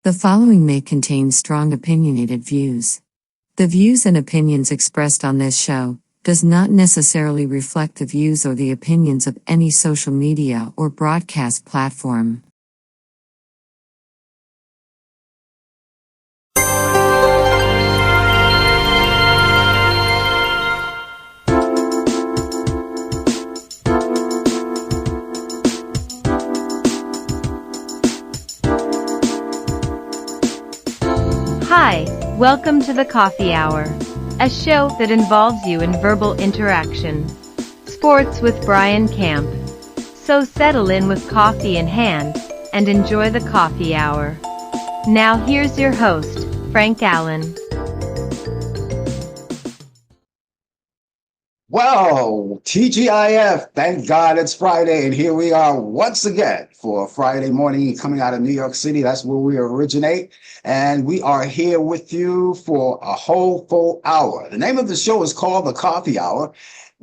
The following may contain strong opinionated views. The views and opinions expressed on this show does not necessarily reflect the views or the opinions of any social media or broadcast platform. Hi, welcome to the Coffee Hour, a show that involves you in verbal interaction. Sports with Brian Camp. So settle in with coffee in hand and enjoy the Coffee Hour. Now here's your host, Frank Allan. Well, TGIF, thank God it's Friday, and here we are once again for a Friday morning coming out of New York City. That's where we originate, and we are here with you for a whole full hour. The name of the show is called The Coffee Hour,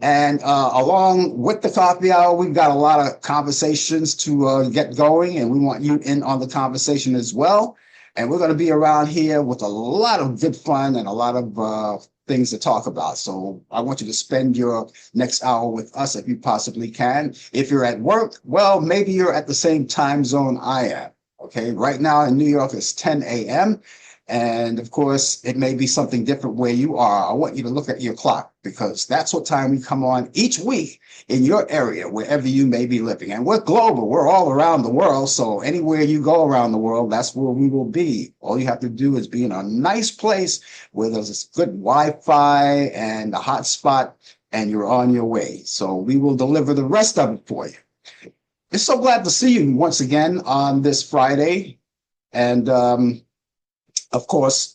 and along with The Coffee Hour, we've got a lot of conversations to get going, and we want you in on the conversation as well. And we're going to be around here with a lot of good fun and a lot of things to talk about. So I want you to spend your next hour with us if you possibly can. If you're at work, well, maybe you're at the same time zone I am. Okay, right now in New York, it's 10 a.m. And of course, it may be something different where you are. I want you to look at your clock because that's what time we come on each week in your area, wherever you may be living. And we're global. We're all around the world. So anywhere you go around the world, that's where we will be. All you have to do is be in a nice place where there's good Wi-Fi and a hotspot, and you're on your way. So we will deliver the rest of it for you. It's so glad to see you once again on this Friday. And of course,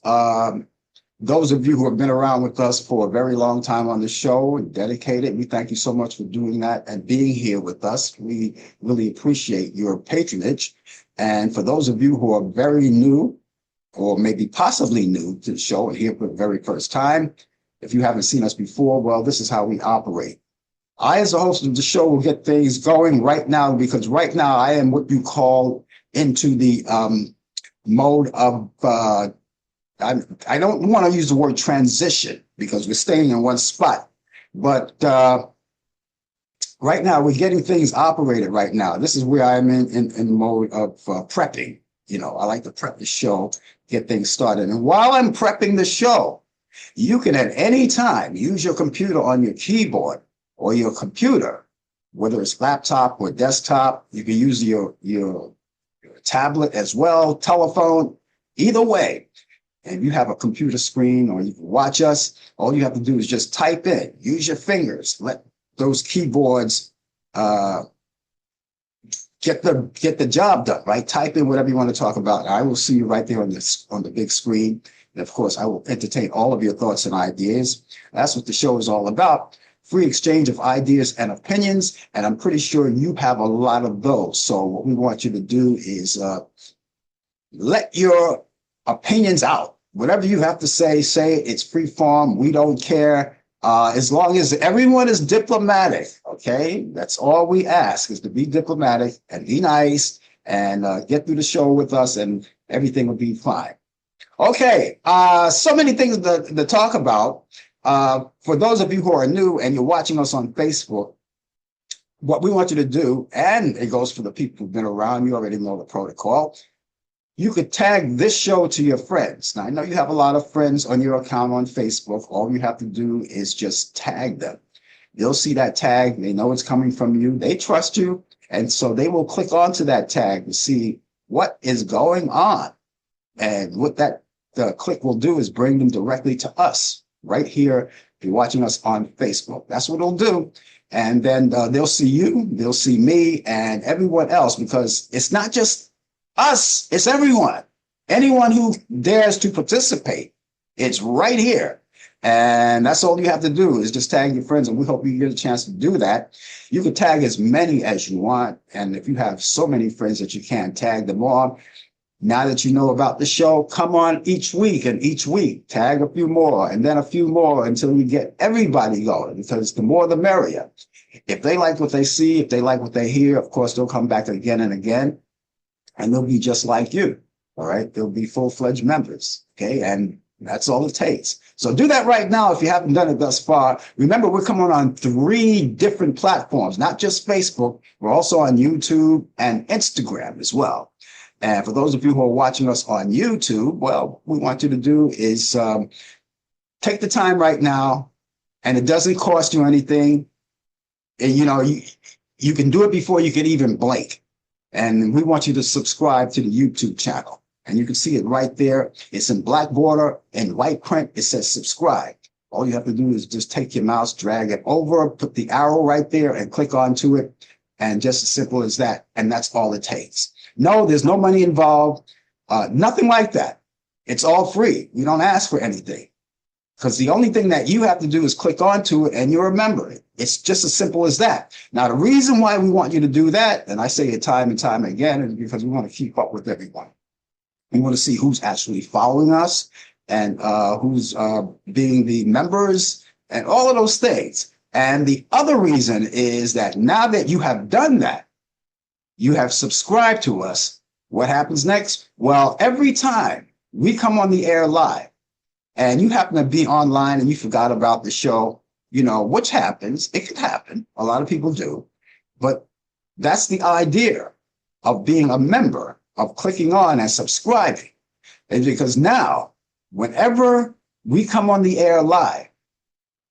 those of you who have been around with us for a very long time on the show and dedicated, we thank you so much for doing that and being here with us. We really appreciate your patronage. And for those of you who are very new or maybe possibly new to the show and here for the very first time, if you haven't seen us before, well, this is how we operate. I, as a host of the show, will get things going right now because right now I am what you call into the mode of, I don't want to use the word transition because we're staying in one spot, but right now we're getting things operated right now. This is where I'm in mode of prepping. You know, I like to prep the show, get things started. And while I'm prepping the show, you can at any time use your computer on your keyboard or your computer, whether it's laptop or desktop. You can use your tablet as well, telephone, either way. And you have a computer screen or you can watch us, all you have to do is just type in, use your fingers, let those keyboards get the job done, right? Type in whatever you want to talk about. I will see you right there on the big screen. And of course, I will entertain all of your thoughts and ideas. That's what the show is all about. Free exchange of ideas and opinions, and I'm pretty sure you have a lot of those. So what we want you to do is let your opinions out. Whatever you have to say it. It's free form. We don't care. As long as everyone is diplomatic, okay? That's all we ask is to be diplomatic and be nice and get through the show with us and everything will be fine. Okay, so many things to talk about. For those of you who are new and you're watching us on Facebook, what we want you to do, and it goes for the people who've been around, you already know the protocol. You could tag this show to your friends. Now, I know you have a lot of friends on your account on Facebook. All you have to do is just tag them. They'll see that tag. They know it's coming from you. They trust you. And so they will click onto that tag to see what is going on. And what that click will do is bring them directly to us. Right here, if you're watching us on Facebook. That's what it'll do. And then they'll see you, they'll see me, and everyone else, because it's not just us, it's everyone. Anyone who dares to participate, it's right here. And that's all you have to do is just tag your friends, and we hope you get a chance to do that. You can tag as many as you want, and if you have so many friends that you can, tag them on. Now that you know about the show, come on each week, and each week tag a few more and then a few more until we get everybody going, because the more the merrier. If they like what they see, if they like what they hear, of course, they'll come back again and again, and they'll be just like you. All right. They'll be full-fledged members. Okay. And that's all it takes. So do that right now if you haven't done it thus far. Remember, we're coming on 3 different platforms, not just Facebook. We're also on YouTube and Instagram as well. And for those of you who are watching us on YouTube, well, what we want you to do is take the time right now, and it doesn't cost you anything. And, you can do it before you can even blink. And we want you to subscribe to the YouTube channel. And you can see it right there. It's in black border and white print. It says subscribe. All you have to do is just take your mouse, drag it over, put the arrow right there and click onto it. And just as simple as that. And that's all it takes. No, there's no money involved. Nothing like that. It's all free. We don't ask for anything. Because the only thing that you have to do is click onto it and you're a member. It's just as simple as that. Now, the reason why we want you to do that, and I say it time and time again, is because we want to keep up with everyone. We want to see who's actually following us and who's being the members and all of those things. And the other reason is that now that you have done that, you have subscribed to us, what happens next? Well, every time we come on the air live, and you happen to be online and you forgot about the show, which happens. It can happen. A lot of people do. But that's the idea of being a member, of clicking on and subscribing. Is because now, whenever we come on the air live,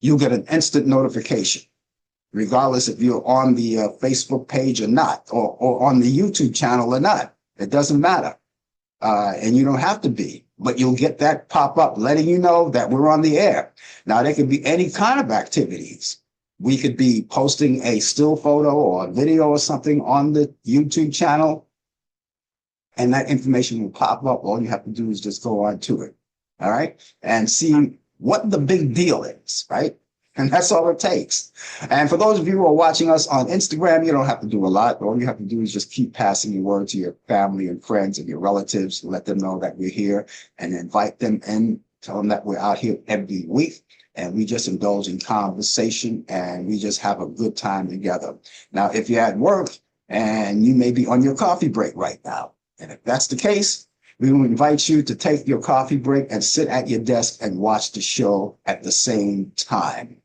you'll get an instant notification, regardless if you're on the Facebook page or not, or on the YouTube channel or not. It doesn't matter. And you don't have to be, but you'll get that pop up letting you know that we're on the air. Now, there could be any kind of activities. We could be posting a still photo or a video or something on the YouTube channel, and that information will pop up. All you have to do is just go on to it. All right. And see what the big deal is. Right. And that's all it takes. And for those of you who are watching us on Instagram, you don't have to do a lot. All you have to do is just keep passing your word to your family and friends and your relatives, let them know that we're here and invite them in, tell them that we're out here every week. And we just indulge in conversation and we just have a good time together. Now, if you're at work and you may be on your coffee break right now, and if that's the case, we will invite you to take your coffee break and sit at your desk and watch the show at the same time.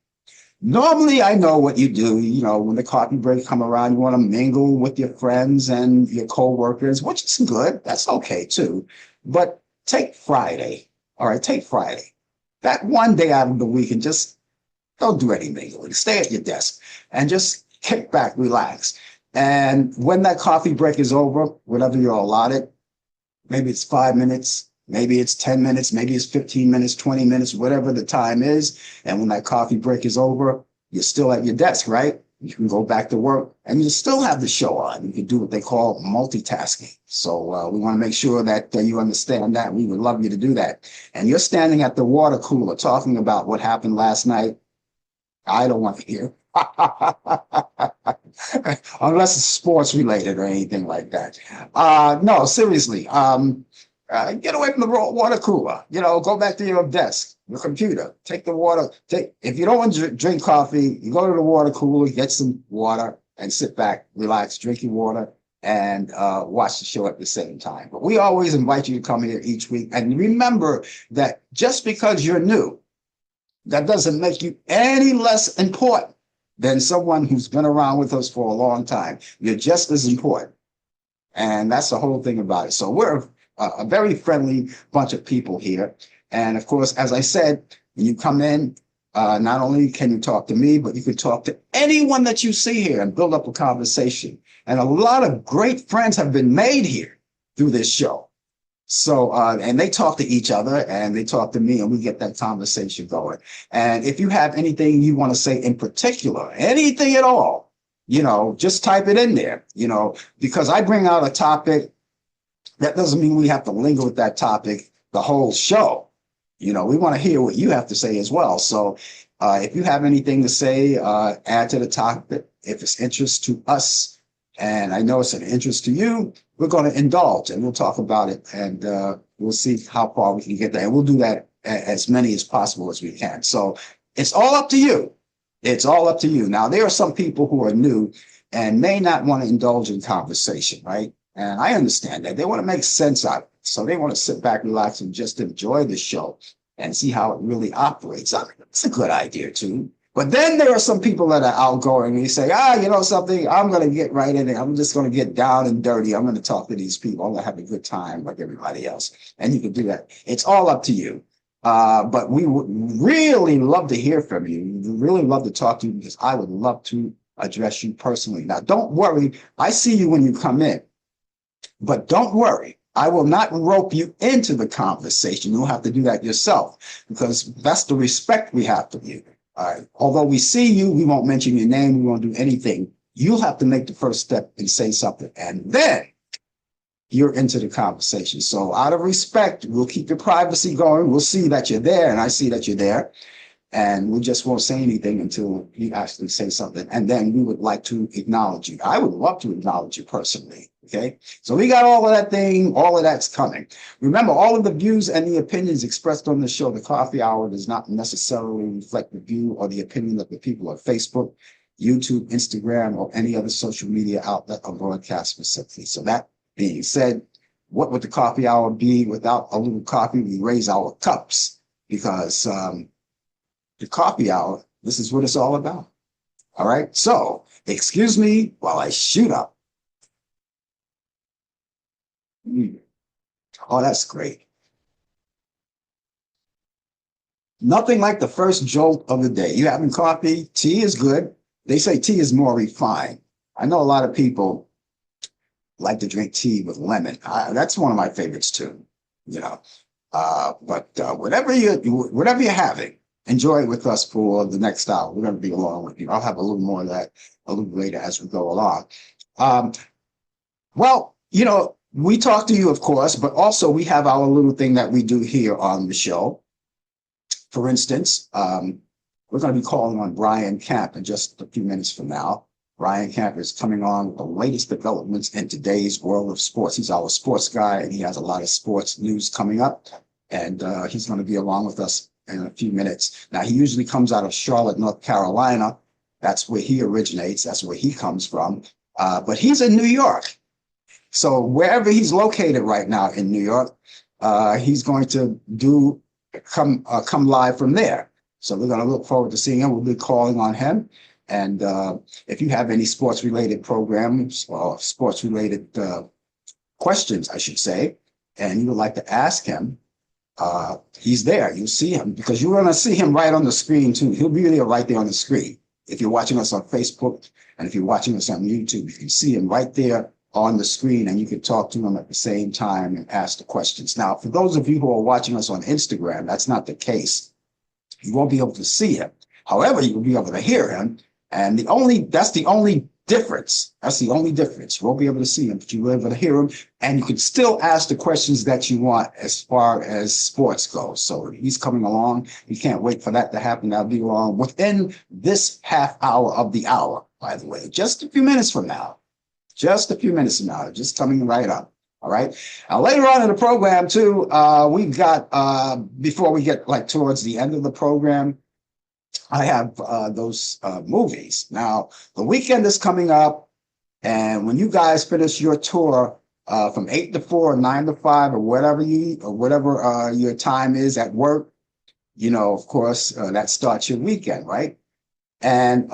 Normally, I know what you do. When the coffee break come around, you want to mingle with your friends and your coworkers, which is good. That's okay too. But take Friday. All right, take Friday. That one day out of the week and just don't do any mingling. Stay at your desk and just kick back, relax. And when that coffee break is over, whatever you're allotted, maybe it's 5 minutes, maybe it's 10 minutes, maybe it's 15 minutes, 20 minutes, whatever the time is. And when that coffee break is over, you're still at your desk, right? You can go back to work and you still have the show on. You can do what they call multitasking. So we want to make sure that you understand that. We would love you to do that. And you're standing at the water cooler talking about what happened last night. I don't want to hear. Unless it's sports related or anything like that. No, seriously. Get away from the water cooler. Go back to your desk, your computer. Take the water. If you don't want to drink coffee, you go to the water cooler, get some water, and sit back, relax, drink your water, and watch the show at the same time. But we always invite you to come here each week. And remember that just because you're new, that doesn't make you any less important than someone who's been around with us for a long time. You're just as important. And that's the whole thing about it. So we're a very friendly bunch of people here. And of course, as I said, when you come in, not only can you talk to me, but you can talk to anyone that you see here and build up a conversation. And a lot of great friends have been made here through this show. So, and they talk to each other and they talk to me and we get that conversation going. And if you have anything you want to say in particular, anything at all, just type it in there, because I bring out a topic. That doesn't mean we have to linger with that topic the whole show. We want to hear what you have to say as well. So if you have anything to say, add to the topic. If it's interest to us, and I know it's an interest to you, we're going to indulge and we'll talk about it and we'll see how far we can get there. And we'll do that as many as possible as we can. So it's all up to you. It's all up to you. Now, there are some people who are new and may not want to indulge in conversation, right? And I understand that. They want to make sense out of it. So they want to sit back, relax, and just enjoy the show and see how it really operates. I mean, it's a good idea, too. But then there are some people that are outgoing and you say, you know something, I'm going to get right in it. I'm just going to get down and dirty. I'm going to talk to these people. I'm going to have a good time like everybody else. And you can do that. It's all up to you. But we would really love to hear from you. We'd really love to talk to you because I would love to address you personally. Now, don't worry. I see you when you come in, but don't worry. I will not rope you into the conversation. You'll have to do that yourself because that's the respect we have for you. All right. Although we see you, we won't mention your name. We won't do anything. You'll have to make the first step and say something. And then you're into the conversation. So out of respect, we'll keep your privacy going. We'll see that you're there. And I see that you're there. And we just won't say anything until you actually say something. And then we would like to acknowledge you. I would love to acknowledge you personally. Okay. So we got all of that thing. All of that's coming. Remember, all of the views and the opinions expressed on the show, the Coffee Hour, does not necessarily reflect the view or the opinion of the people on Facebook, YouTube, Instagram, or any other social media outlet or broadcast specifically. So that being said, what would the Coffee Hour be without a little coffee? We raise our cups because, the Coffee Hour, this is what it's all about. All right. So excuse me while I shoot up. Oh, that's great. Nothing like the first jolt of the day. You having coffee? Tea is good. They say tea is more refined. I know a lot of people like to drink tea with lemon. That's one of my favorites too, you know. But whatever you're having, enjoy it with us for the next hour. We're going to be along with you. I'll have a little more of that a little later as we go along. Well, you know, we talk to you, of course, but also we have our little thing that we do here on the show. For instance, we're going to be calling on Brian Camp in just a few minutes from now. Brian Camp is coming on with the latest developments in today's world of sports. He's our sports guy, and he has a lot of sports news coming up. And he's going to be along with us in a few minutes. Now, he usually comes out of Charlotte, North Carolina. That's where he originates. That's where he comes from. But he's in New York. So wherever he's located right now in New York, he's going to come live from there. So we're going to look forward to seeing him. We'll be calling on him. And if you have any sports-related programs or sports-related questions, I should say, and you would like to ask him, he's there. You'll see him because you're going to see him right on the screen, too. He'll be there right there on the screen. If you're watching us on Facebook and if you're watching us on YouTube, you can see him right there on the screen and you can talk to him at the same time and ask the questions. Now, for those of you who are watching us on Instagram, that's not the case. You won't be able to see him. However, you will be able to hear him. And that's the only difference. That's the only difference. You won't be able to see him, but you'll be able to hear him. And you can still ask the questions that you want as far as sports goes. So he's coming along. You can't wait for that to happen. That'll be along within this half hour of the hour, by the way, just a few minutes from now. Just a few minutes from now, just coming right up. All right. Now, later on in the program, too, we've got, before we get like towards the end of the program, I have those movies. Now, the weekend is coming up, and when you guys finish your tour from 8 to 4, 9 to 5, or whatever your time is at work, you know, of course, that starts your weekend, right? And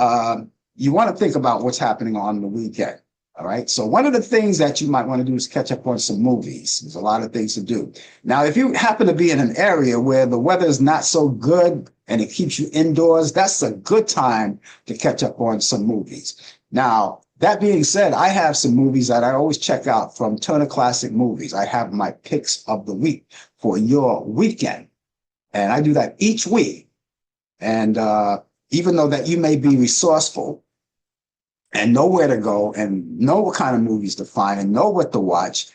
you want to think about what's happening on the weekend. All right. So one of the things that you might want to do is catch up on some movies. There's a lot of things to do. Now, if you happen to be in an area where the weather is not so good and it keeps you indoors, that's a good time to catch up on some movies. Now, that being said, I have some movies that I always check out from Turner Classic Movies. I have my picks of the week for your weekend. And I do that each week. And even though that you may be resourceful and know where to go and know what kind of movies to find and know what to watch,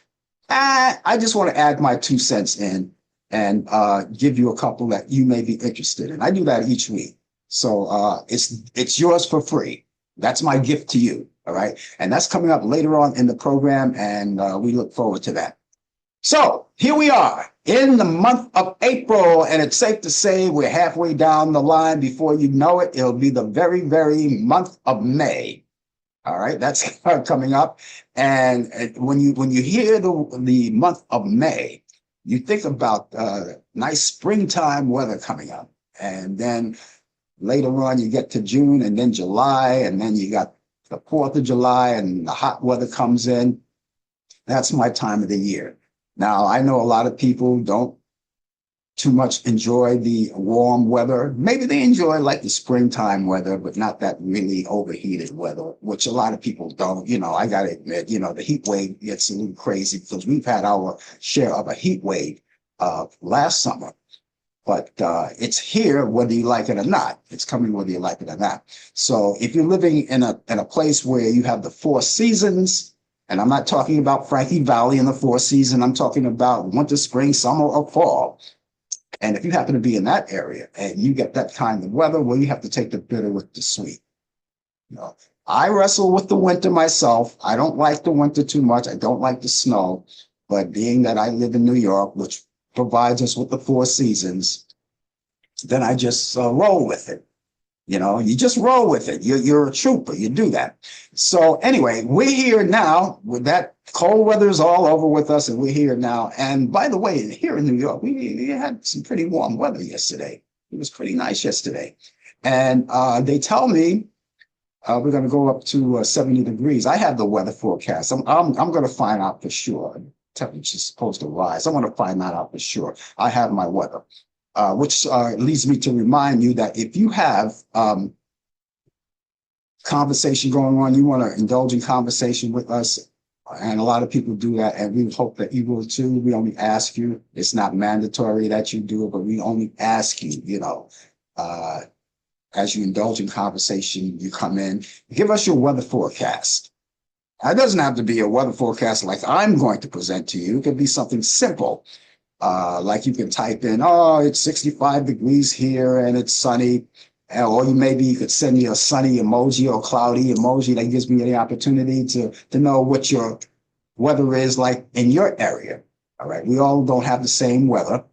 I just want to add my 2 cents in and give you a couple that you may be interested in. I do that each week. So it's yours for free. That's my gift to you. All right. And that's coming up later on in the program. And we look forward to that. So here we are in the month of April, and it's safe to say we're halfway down the line. Before you know it, it'll be the very, very month of May. All right, that's coming up. And when you hear the month of May, you think about nice springtime weather coming up. And then later on, you get to June and then July, and then you got the 4th of July and the hot weather comes in. That's my time of the year. Now, I know a lot of people don't too much enjoy the warm weather. Maybe they enjoy like the springtime weather, but not that really overheated weather, which a lot of people don't. I got to admit, the heat wave gets a little crazy because we've had our share of a heat wave last summer. But it's here whether you like it or not. It's coming whether you like it or not. So if you're living in a place where you have the 4 seasons, and I'm not talking about Frankie Valley in the 4 season, I'm talking about winter, spring, summer, or fall. And if you happen to be in that area and you get that kind of weather, well, you have to take the bitter with the sweet. I wrestle with the winter myself. I don't like the winter too much. I don't like the snow. But being that I live in New York, which provides us with the 4 seasons, then I just roll with it. You just roll with it. You're a trooper. You do that. So anyway, we're here now with that cold weather is all over with us, and we're here now. And by the way, here in New York, we had some pretty warm weather yesterday. It was pretty nice yesterday. And they tell me we're going to go up to 70 degrees. I have the weather forecast. I'm going to find out for sure. Temperature's supposed to rise. I want to find that out for sure. I have my weather. Which leads me to remind you that if you have conversation going on, you want to indulge in conversation with us, and a lot of people do that, and we hope that you will too. We only ask you. It's not mandatory that you do it, but we only ask you, as you indulge in conversation, you come in, give us your weather forecast. It doesn't have to be a weather forecast like I'm going to present to you. It could be something simple. Like you can type in, oh, it's 65 degrees here and it's sunny. Or maybe you could send me a sunny emoji or cloudy emoji. That gives me the opportunity to know what your weather is like in your area. All right. We all don't have the same weather.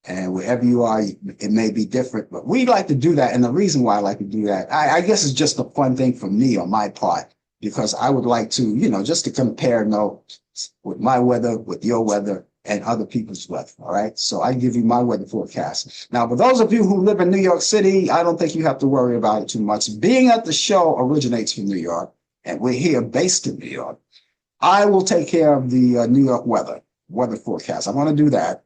And wherever you are, it may be different. But we like to do that. And the reason why I like to do that, I guess it's just a fun thing for me on my part, because I would like to, just to compare notes with my weather, with your weather, and other people's weather. All right. So I give you my weather forecast. Now, for those of you who live in New York City, I don't think you have to worry about it too much. Being that the show originates from New York and we're here based in New York, I will take care of the New York weather forecast. I want to do that.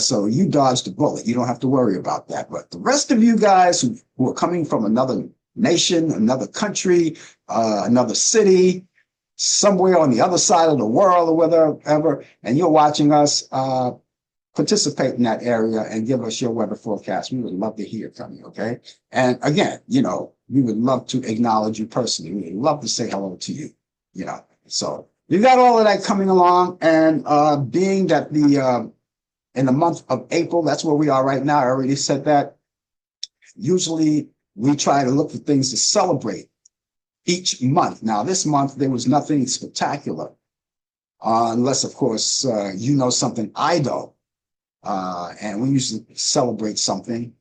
So you dodged the bullet. You don't have to worry about that. But the rest of you guys who are coming from another nation, another country, another city, somewhere on the other side of the world or whatever, and you're watching us, participate in that area and give us your weather forecast. We would love to hear from you, okay? And again, we would love to acknowledge you personally. We would love to say hello to you, So we got all of that coming along, and being that in the month of April, that's where we are right now. I already said that. Usually we try to look for things to celebrate each month. Now, this month, there was nothing spectacular, unless, of course, something I don't. And we usually celebrate something,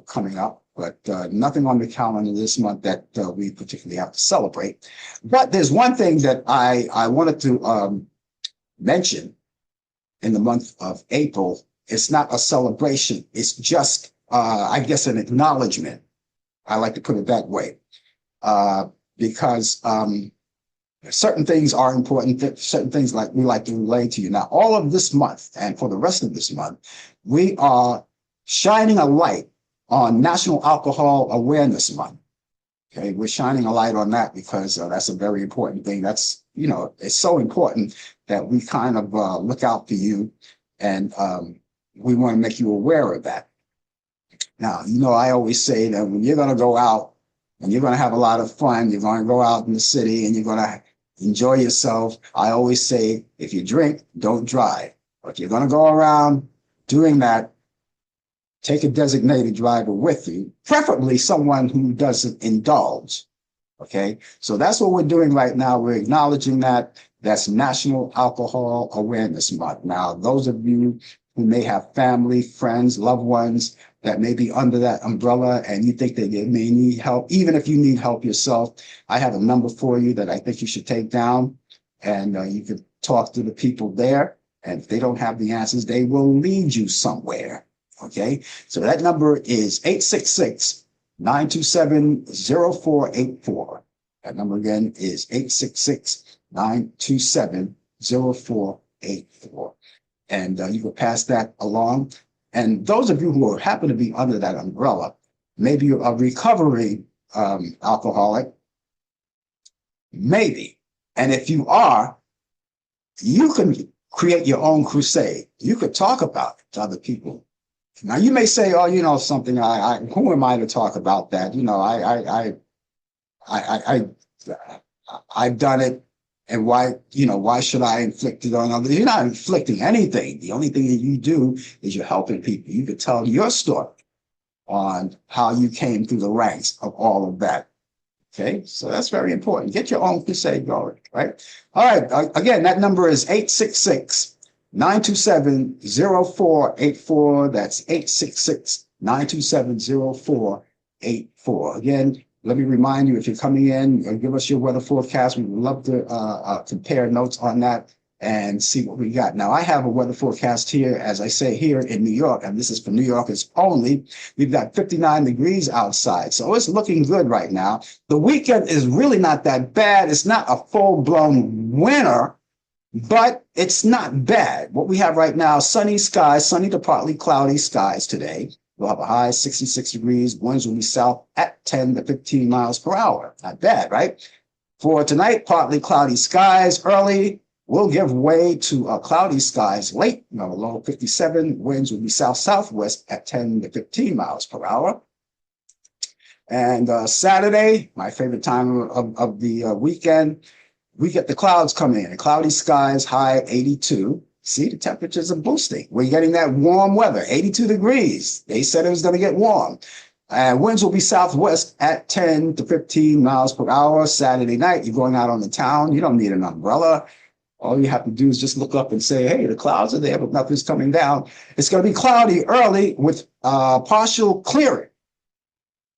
coming up, but nothing on the calendar this month that we particularly have to celebrate. But there's one thing that I wanted to mention in the month of April. It's not a celebration. It's just, I guess, an acknowledgement. I like to put it that way. Because certain things are important, certain things like we like to relay to you. Now, all of this month and for the rest of this month, we are shining a light on National Alcohol Awareness Month. Okay, we're shining a light on that because that's a very important thing. That's, it's so important that we kind of look out for you, and we want to make you aware of that. Now, I always say that when you're going to go out, and you're going to have a lot of fun. You're going to go out in the city and you're going to enjoy yourself. I always say, if you drink, don't drive. But if you're going to go around doing that, take a designated driver with you, preferably someone who doesn't indulge. Okay, so that's what we're doing right now. We're acknowledging that. That's National Alcohol Awareness Month. Now, those of you who may have family, friends, loved ones that may be under that umbrella and you think that they may need help, even if you need help yourself, I have a number for you that I think you should take down, and you could talk to the people there. And if they don't have the answers, they will lead you somewhere. Okay. So that number is 866 927 0484. That number again is 866 927 0484. And you can pass that along. And those of you who happen to be under that umbrella, maybe you're a recovering alcoholic, maybe. And if you are, you can create your own crusade. You could talk about it to other people. Now you may say, "Oh, you know something? Who am I to talk about that? You know, I've done it, and why should I inflict it on others?" You're not inflicting anything. The only thing that you do is you're helping people. You could tell your story on how you came through the ranks of all of that. Okay, so that's very important. Get your own crusade going, right? All right, again, that number is 866 927 0484. That's 866 927 0484. Again, let me remind you, if you're coming in, give us your weather forecast. We would love to compare notes on that and see what we got. Now, I have a weather forecast here, as I say, here in New York, and this is for New Yorkers only. We've got 59 degrees outside, so it's looking good right now. The weekend is really not that bad. It's not a full-blown winter, but it's not bad. What we have right now, sunny skies, sunny to partly cloudy skies today. We'll have a high 66 degrees. Winds will be south at 10 to 15 miles per hour. Not bad, right? For tonight, partly cloudy skies early. Will give way to cloudy skies late, low 57. Winds will be south-southwest at 10 to 15 miles per hour. And Saturday, my favorite time of the weekend, we get the clouds coming in. Cloudy skies, high 82. See, the temperatures are boosting. We're getting that warm weather, 82 degrees. They said it was going to get warm. Winds will be southwest at 10 to 15 miles per hour. Saturday night, you're going out on the town. You don't need an umbrella. All you have to do is just look up and say, hey, the clouds are there, but nothing's coming down. It's going to be cloudy early with partial clearing.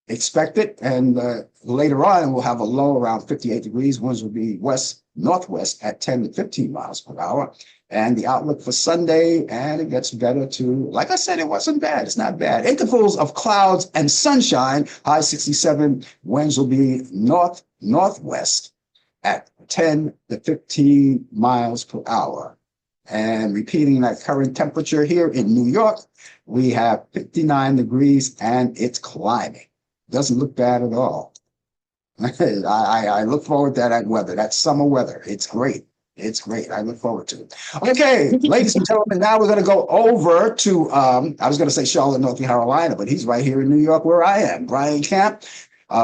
Expect it. And later on, we'll have a low around 58 degrees. Winds will be west-northwest at 10 to 15 miles per hour. And the outlook for Sunday, and it gets better too. Like I said, it wasn't bad. It's not bad. Intervals of clouds and sunshine, high 67. Winds will be north-northwest at 10 to 15 miles per hour. And repeating that current temperature here in New York, we have 59 degrees and it's climbing. Doesn't look bad at all. I look forward to that weather, that summer weather. It's great. It's great. I look forward to it. Okay, ladies and gentlemen, now we're going to go over to, I was going to say Charlotte, North Carolina, but he's right here in New York where I am. Brian Camp.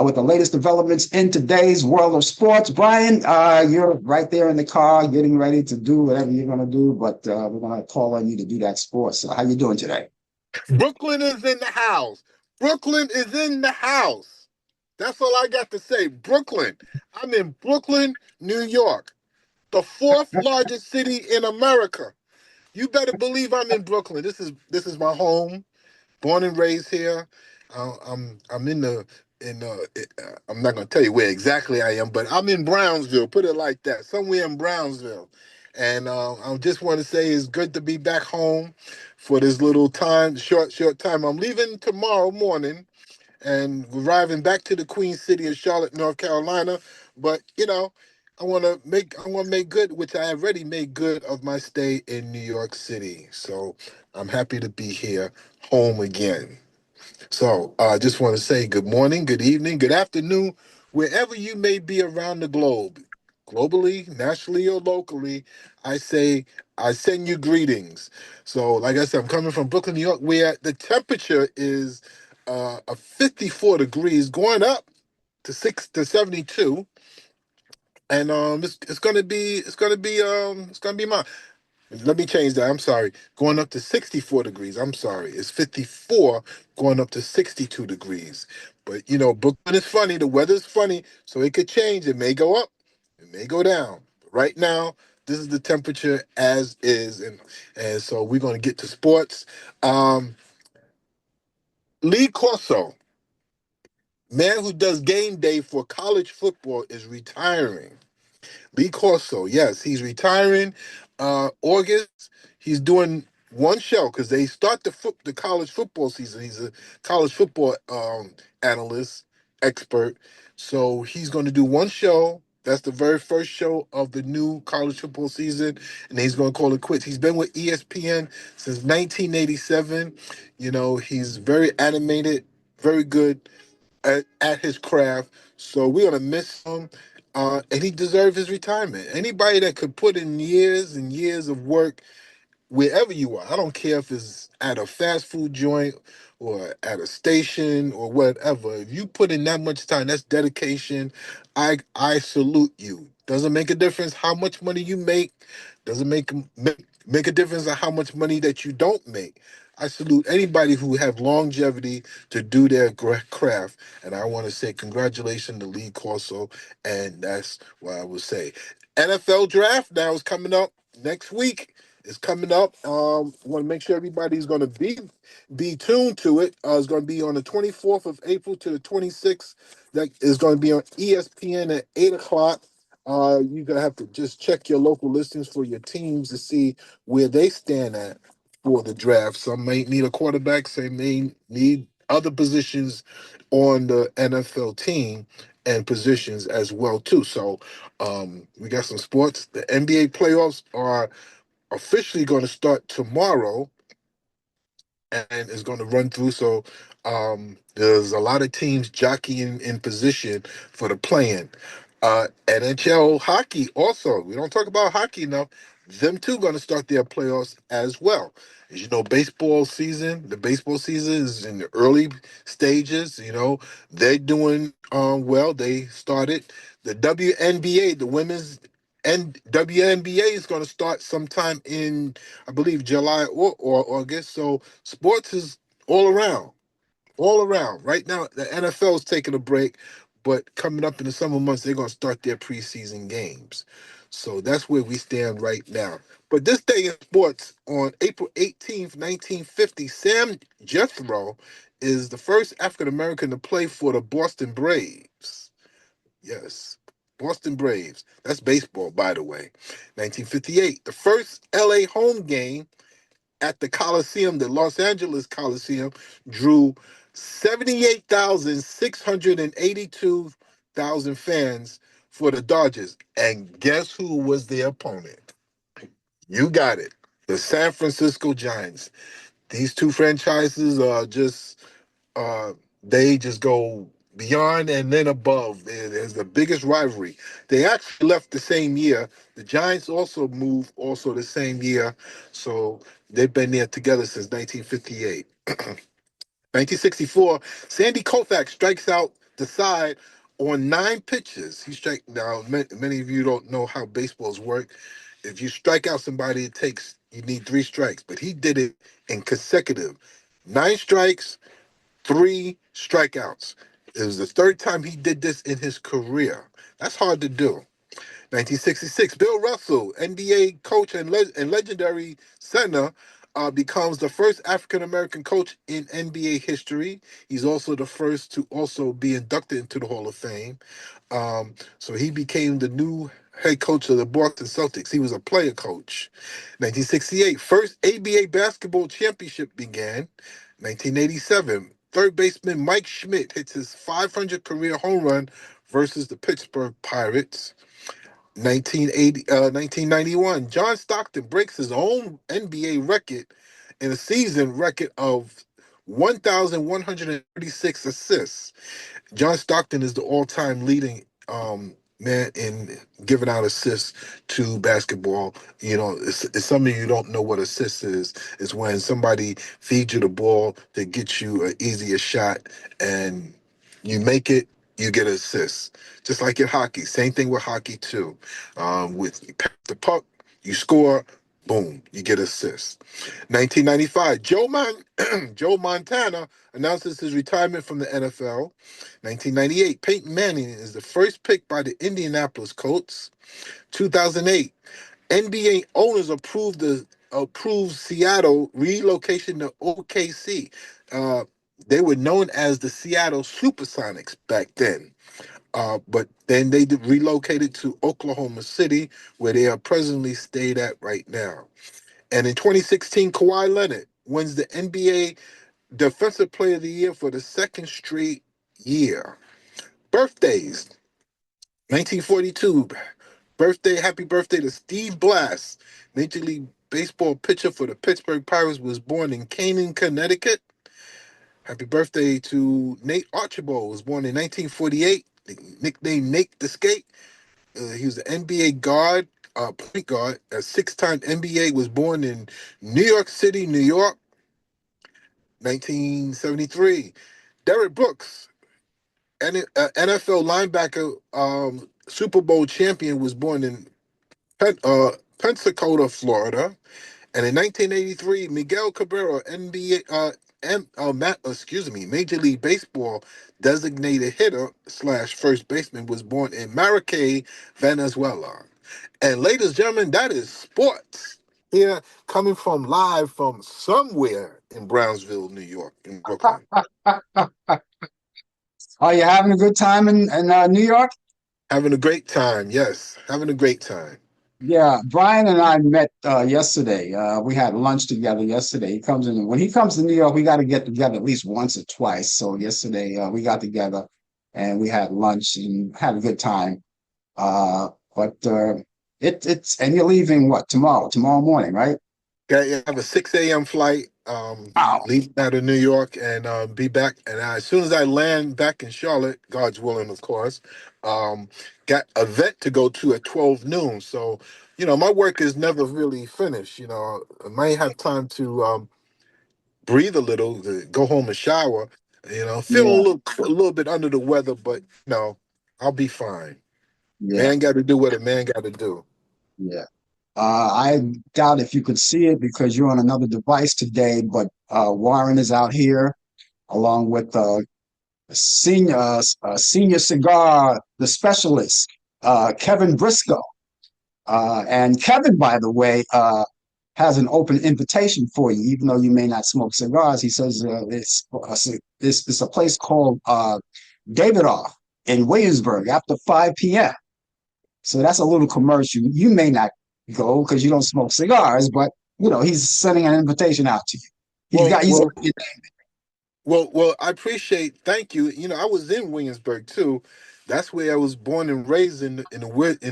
With the latest developments in today's world of sports. Brian, you're right there in the car getting ready to do whatever you're going to do, but we're going to call on you to do that sports. So how you doing today? Brooklyn is in the house. Brooklyn is in the house. That's all I got to say. Brooklyn. I'm in Brooklyn, New York, the fourth largest city in America. You better believe I'm in Brooklyn. This is my home. Born and raised here. I'm I'm not gonna tell you where exactly I am, but I'm in Brownsville. Put it like that, somewhere in Brownsville. And I just want to say it's good to be back home for this little time, short time. I'm leaving tomorrow morning and arriving back to the Queen City of Charlotte, North Carolina. But I want to make good, which I already made good of my stay in New York City. So I'm happy to be here, home again. So I just want to say good morning, good evening, good afternoon, wherever you may be around the globe, globally, nationally, or locally. I say I send you greetings. So, like I said, I'm coming from Brooklyn, New York, where the temperature is a 54 degrees, going up to 72, and it's gonna be mild. Let me change that. I'm sorry. Going up to 64 degrees. I'm sorry. It's 54 going up to 62 degrees. But Brooklyn is funny. The weather's funny, so it could change. It may go up. It may go down. Right now, this is the temperature as is, and so we're going to get to sports. Um, Lee Corso, man who does game day for college football, is retiring. Lee Corso, yes, he's retiring. August, he's doing one show because they start the college football season. He's a college football analyst, expert. So he's going to do one show. That's the very first show of the new college football season, and he's going to call it quits. He's been with ESPN since 1987. You know, he's very animated, very good at his craft. So we're gonna miss him, and he deserves his retirement. Anybody that could put in years and years of work wherever you are. I don't care if it's at a fast food joint or at a station or whatever. If you put in that much time, that's dedication. I salute you. Doesn't make a difference how much money you make. Doesn't make a difference on how much money that you don't make. I salute anybody who have longevity to do their craft, and I want to say congratulations to Lee Corso, and that's what I would say. NFL draft now is coming up next week. It's coming up. Want to make sure everybody's going to be tuned to it. It's going to be on the 24th of April to the 26th. That is going to be on ESPN at 8 o'clock. You're gonna have to just check your local listings for your teams to see where they stand at for the draft. Some may need a quarterback, some may need other positions on the NFL team and positions as well too. So we got some sports. The NBA playoffs are officially going to start tomorrow and is going to run through. So there's a lot of teams jockeying in position for the play-in. NHL hockey also. We don't talk about hockey enough. Them too going to start their playoffs as well. As you know, the baseball season is in the early stages. You know, they're doing well. They started the WNBA, the women's and WNBA is going to start sometime in, I believe, July or August. So sports is all around, all around. Right now, the NFL is taking a break, but coming up in the summer months, they're going to start their preseason games. So that's where we stand right now. But this day in sports, on April 18th, 1950, Sam Jethro is the first African American to play for the Boston Braves. Yes. Boston Braves. That's baseball, by the way. 1958. The first LA home game at the Coliseum, the Los Angeles Coliseum, drew 78,682,000 fans for the Dodgers. And guess who was their opponent? You got it. The San Francisco Giants. These two franchises are just they just go beyond and then above. There's the biggest rivalry. They actually left the same year. The Giants also moved also the same year. So they've been there together since 1958. 1964, Sandy Koufax strikes out the side on 9 pitches. Now many of you don't know how baseballs work. If you strike out somebody, you need 3 strikes, but he did it in consecutive 9 strikes, 3 strikeouts. It was the third time he did this in his career. That's hard to do. 1966, Bill Russell, NBA coach and legendary center, becomes the first African American coach in NBA history. He's also the first to also be inducted into the Hall of Fame. So he became the new head coach of the Boston Celtics. He was a player coach. 1968, first ABA basketball championship began. 1987, third baseman Mike Schmidt hits his 500 career home run versus the Pittsburgh Pirates. 1991, John Stockton breaks his own NBA record in a season record of 1,136 assists. John Stockton is the all-time leading man in giving out assists to basketball. You know, it's some of you don't know what assist is. It's when somebody feeds you the ball to get you an easier shot, and you make it, you get an assist. Just like in hockey, same thing with hockey too. With you pass the puck, you score, boom, you get assist. 1995, Joe Montana announces his retirement from the NFL. 1998, Peyton Manning is the first pick by the Indianapolis Colts. 2008, NBA owners approved Seattle relocation to OKC. They were known as the Seattle Supersonics back then. But then they relocated to Oklahoma City, where they are presently stayed at right now. And in 2016, Kawhi Leonard wins the NBA Defensive Player of the Year for the second straight year. Birthdays: 1942, happy birthday to Steve Blass, Major League Baseball pitcher for the Pittsburgh Pirates, was born in Canaan, Connecticut. Happy birthday to Nate Archibald, was born in 1948, nicknamed Nate the Skate. He was an NBA guard, point guard, a six-time NBA, was born in New York City, New York, 1973. Derek Brooks, NFL linebacker, Super Bowl champion, was born in Pensacola, Florida. And in 1983, Miguel Cabrera, NBA, Major League Baseball designated hitter slash first baseman, was born in Maracay, Venezuela. And ladies and gentlemen, that is sports. Here, coming from live from somewhere in Brownsville, New York, in Brooklyn. Are you having a good time in New York? Having a great time, yes. Having a great time. Yeah, Brian and I met yesterday. We had lunch together yesterday. He comes in when he comes to New York. We got to get together at least once or twice. So yesterday we got together and we had lunch and had a good time. But it's and you're leaving what tomorrow? Tomorrow morning, right? Okay, I have a 6 a.m. flight, Wow. leaving out of New York, and be back. And as soon as I land back in Charlotte, God's willing, of course, um, got a vet to go to at 12 noon. So, my work is never really finished. I might have time to breathe a little, to go home and shower. Feeling Yeah, a little bit under the weather, but I'll be fine. yeah, Man got to do what a man got to do. yeah. I doubt if you could see it because you're on another device today, but Warren is out here along with senior cigar, the specialist, Kevin Briscoe. And Kevin, by the way, has an open invitation for you, even though you may not smoke cigars. He says it's a place called Davidoff in Williamsburg after 5 p.m. So that's a little commercial. You may not go because you don't smoke cigars, but he's sending an invitation out to you. Well, He's well, well. I appreciate. Thank you. I was in Williamsburg too. That's where I was born and raised in the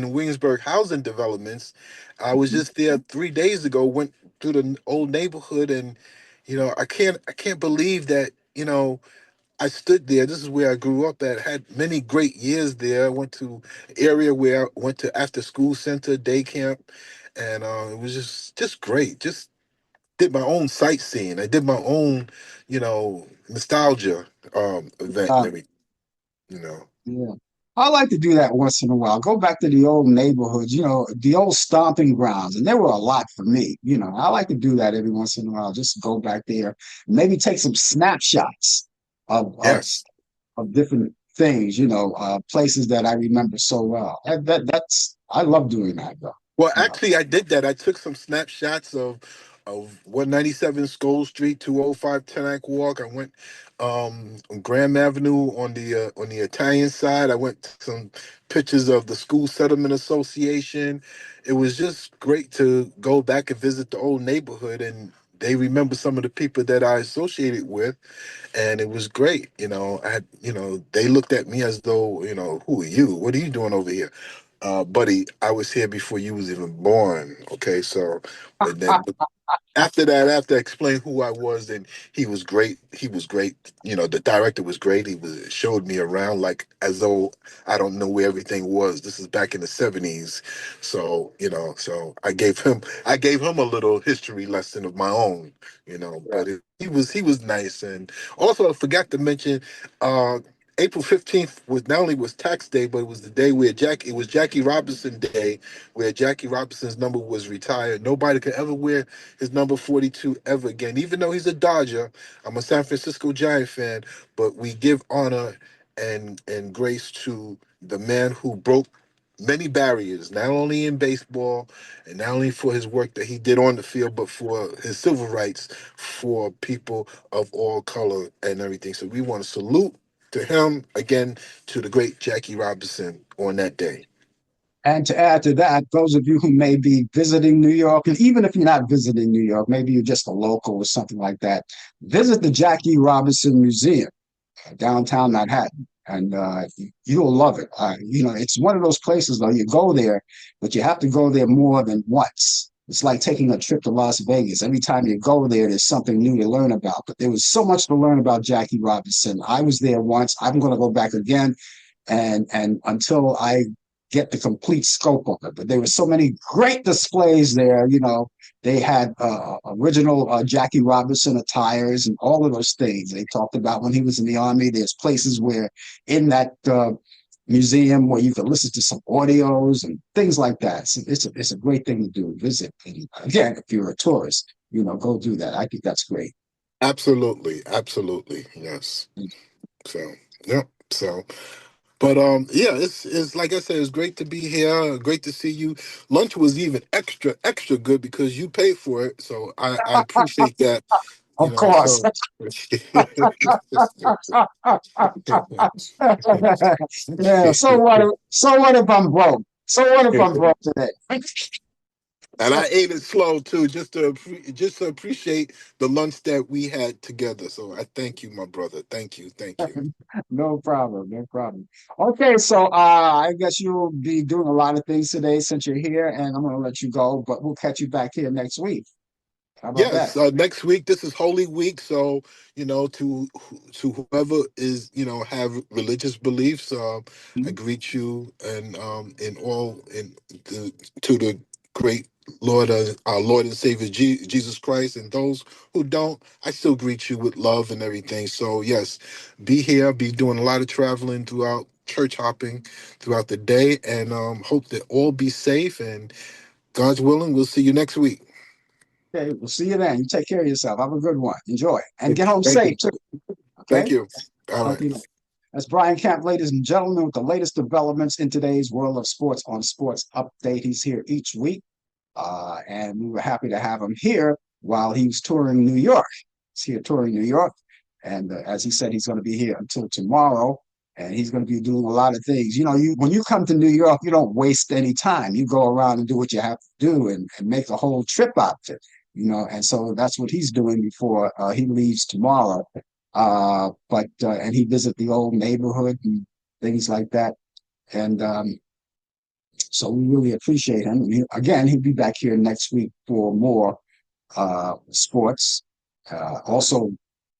Williamsburg housing developments. I was just there 3 days ago. Went through the old neighborhood, and I can't believe that. I stood there. This is where I grew up at. Had many great years there. I went to area where I went to after school center, day camp, and it was just great. Just did my own sightseeing. I did my own, nostalgia event and uh, everything. You know. Yeah. I like to do that once in a while. Go back to the old neighborhoods, the old stomping grounds. And there were a lot for me. I like to do that every once in a while. Just go back there, maybe take some snapshots of of, Yes. of different things, places that I remember so well. That's I love doing that though. Well, You know. actually, I did that. I took some snapshots of 197 School Street, 205 Tenac Walk. I went on Graham Avenue on the Italian side. I went to some pictures of the School Settlement Association. It was just great to go back and visit the old neighborhood, and they remember some of the people that I associated with, and it was great. They looked at me as though, who are you? What are you doing over here? Buddy, I was here before you was even born. Okay, so, and then after that, after I explained who I was, then he was great. He was great. The director was great. He showed me around like as though I don't know where everything was. This is back in the '70s, so so I gave him a little history lesson of my own. Yeah. But he was nice, and also I forgot to mention. April 15th was not only was tax day, but it was the day where it was Jackie Robinson Day, where Jackie Robinson's number was retired. Nobody could ever wear his number 42 ever again. Even though he's a Dodger, I'm a San Francisco Giant fan, but we give honor and grace to the man who broke many barriers, not only in baseball and not only for his work that he did on the field, but for his civil rights for people of all color and everything. So we want to salute to him again, to the great Jackie Robinson on that day. And to add to that, those of you who may be visiting New York, and even if you're not visiting New York, maybe you're just a local or something like that, visit the Jackie Robinson Museum, downtown Manhattan, and you'll love it. It's one of those places though you go there, but you have to go there more than once. It's like taking a trip to Las Vegas. Every time you go there, there's something new to learn about. But there was so much to learn about Jackie Robinson. I was there once. I'm going to go back again, and until I get the complete scope of it. But there were so many great displays there. They had original Jackie Robinson attires and all of those things. They talked about when he was in the Army. There's places where in that museum where you could listen to some audios and things like that. So it's a great thing to do, visit. And again, if you're a tourist, go do that. I think that's great. Absolutely, absolutely, yes. So, yep. So, but yeah, it's like I said, it's great to be here. Great to see you. Lunch was even extra good because you paid for it. So I appreciate that. Of course. So Yeah. So what? So what if I'm broke? So what if I'm broke today? and I ate it slow too, just to appreciate the lunch that we had together. So I thank you, my brother. Thank you, thank you. No problem. No problem. Okay, so I guess you'll be doing a lot of things today since you're here, and I'm going to let you go, but we'll catch you back here next week. How about that? Yes, next week. This is Holy Week, so to whoever is have religious beliefs, I Mhm. greet you and to the great Lord, our Lord and Savior Jesus Christ, and those who don't, I still greet you with love and everything. So yes, be here, be doing a lot of traveling throughout, church hopping throughout the day, and hope that all be safe. And God's willing, we'll see you next week. Okay, we'll see you then. You take care of yourself. Have a good one. Enjoy. And get home Thank safe, you. too. Thank Okay? you. All Talk to right. you later. That's Brian Camp, ladies and gentlemen, with the latest developments in today's world of sports on Sports Update. He's here each week. And we were happy to have him here while he was touring New York. He's here touring New York. And as he said, he's going to be here until tomorrow. And he's going to be doing a lot of things. When you come to New York, you don't waste any time. You go around and do what you have to do and make a whole trip out of it. And so that's what he's doing before he leaves tomorrow. And he visit the old neighborhood and things like that. And so we really appreciate him. And again, he'll be back here next week for more sports. Also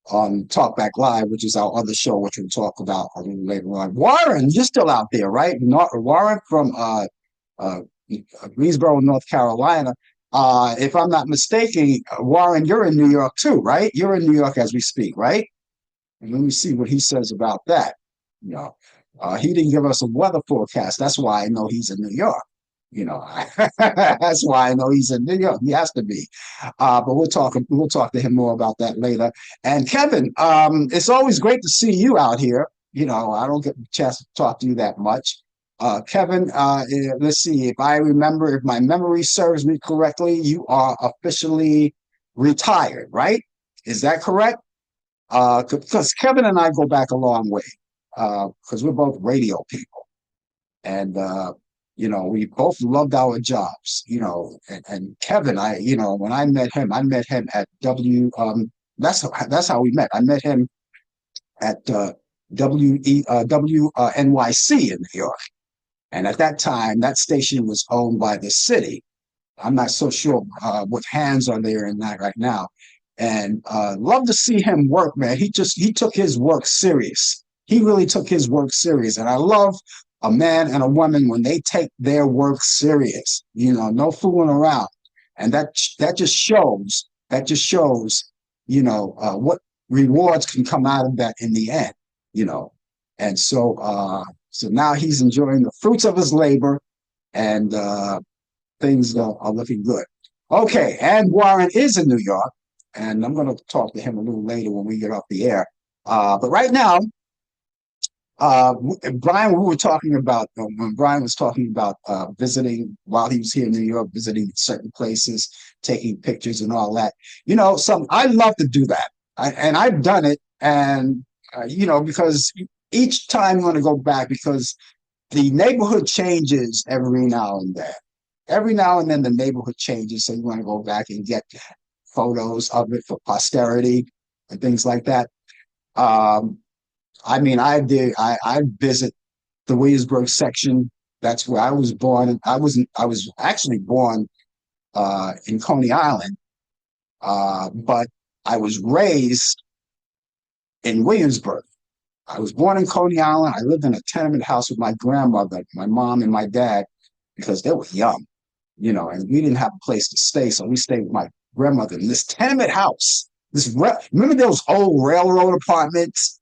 on Talkback Live, which is our other show, which we'll talk about a little later on. Warren, you're still out there, right? Warren from uh, Greensboro, North Carolina. If I'm not mistaken, Warren, you're in New York too, right? You're in New York as we speak, right? And let me see what he says about that. You know, he didn't give us a weather forecast. That's why I know he's in New York. That's why I know he's in New York. He has to be. But we'll talk to him more about that later. And Kevin, it's always great to see you out here. I don't get a chance to talk to you that much. Kevin, let's see if my memory serves me correctly, you are officially retired, right? Is that correct? Because Kevin and I go back a long way, because we're both radio people, and we both loved our jobs, and Kevin, when I met him at that's how we met. I met him at WNYC in New York, and at that time, that station was owned by the city. I'm not so sure what hands are there in that right now. And love to see him work, man. He took his work serious. He really took his work serious. And I love a man and a woman when they take their work serious. No fooling around. And that just shows, what rewards can come out of that in the end, you know. And so now he's enjoying the fruits of his labor, and things are looking good. Okay, and Warren is in New York, and I'm going to talk to him a little later when we get off the air. But right now, Brian, we were talking about when Brian was talking about visiting while he was here in New York, visiting certain places, taking pictures and all that. Some I love to do that, and I've done it, and because each time you want to go back because the neighborhood changes every now and then. Every now and then the neighborhood changes, so you want to go back and get photos of it for posterity and things like that. Um, I mean, I visit the Williamsburg section. That's where I was born. I was actually born in Coney Island, but I was raised in Williamsburg. I was born in Coney Island. I lived in a tenement house with my grandmother, my mom, and my dad because they were young, and we didn't have a place to stay, so we stayed with my grandmother in this tenement house. Remember those old railroad apartments?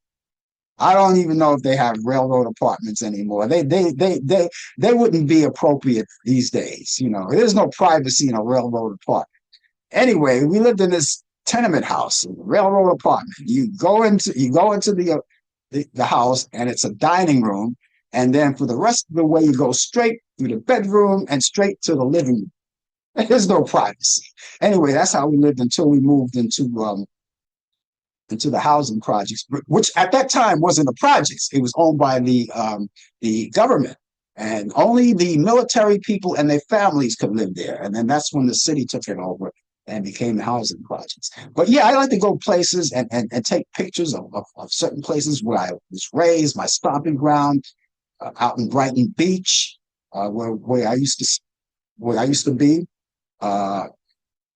I don't even know if they have railroad apartments anymore. They wouldn't be appropriate these days. There's no privacy in a railroad apartment. Anyway, we lived in this tenement house, railroad apartment. You go into the house, and it's a dining room, and then for the rest of the way, you go straight through the bedroom and straight to the living room. There's no privacy. Anyway, that's how we lived until we moved into the housing projects, which at that time wasn't a projects. It was owned by the government, and only the military people and their families could live there. And then that's when the city took it over and became the housing projects. But yeah, I like to go places and take pictures of certain places where I was raised, my stomping ground, out in Brighton Beach, where I used to be, uh,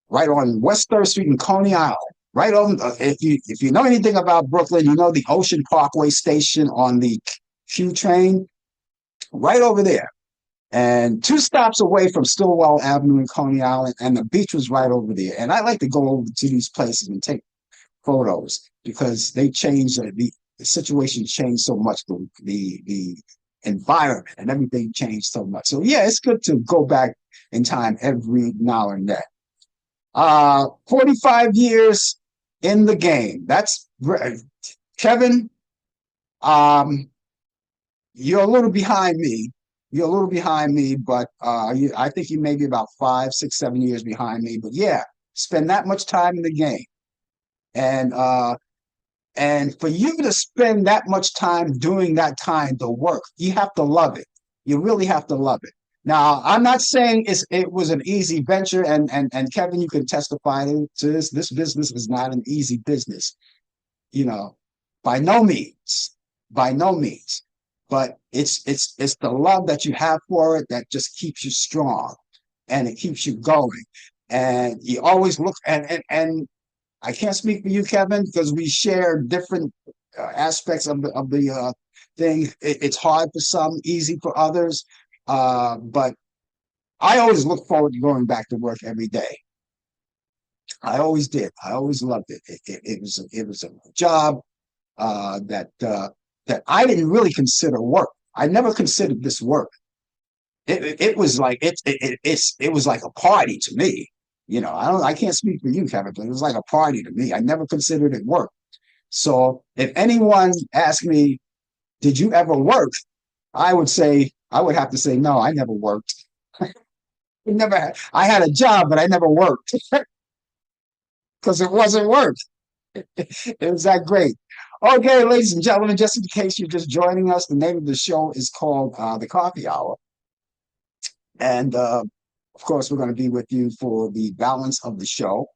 right on West Third Street in Coney Island. Right on, if you know anything about Brooklyn, you know the Ocean Parkway station on the Q train, right over there, and two stops away from Stillwell Avenue in Coney Island, and the beach was right over there. And I like to go over to these places and take photos because they changed the situation changed so much, the environment and everything changed so much. So yeah, it's good to go back in time every now and then. 45 years in the game. That's Kevin. Um, you're a little behind me. You're a little behind me, but I think you may be about 5, 6, 7 years behind me. But yeah, spend that much time in the game, and for you to spend that much time doing that kind of work, you have to love it. You really have to love it. Now, I'm not saying it was an easy venture, and Kevin, you can testify to this. This business is not an easy business, you know, by no means, by no means. But it's the love that you have for it that just keeps you strong, and it keeps you going. And you always look and I can't speak for you, Kevin, because we share different aspects of the thing. It's hard for some, easy for others. But I always look forward to going back to work every day. I always did. I always loved it. It was a job that I didn't really consider work. I never considered this work. It was like it was like a party to me. I can't speak for you, Kevin, but it was like a party to me. I never considered it work. So if anyone asked me, "Did you ever work?" I would have to say no. I never worked. I had a job, but I never worked because it wasn't work. It was that great. Okay, ladies and gentlemen, just in case you're just joining us, the name of the show is called The Coffee Hour. And of course, we're going to be with you for the balance of the show,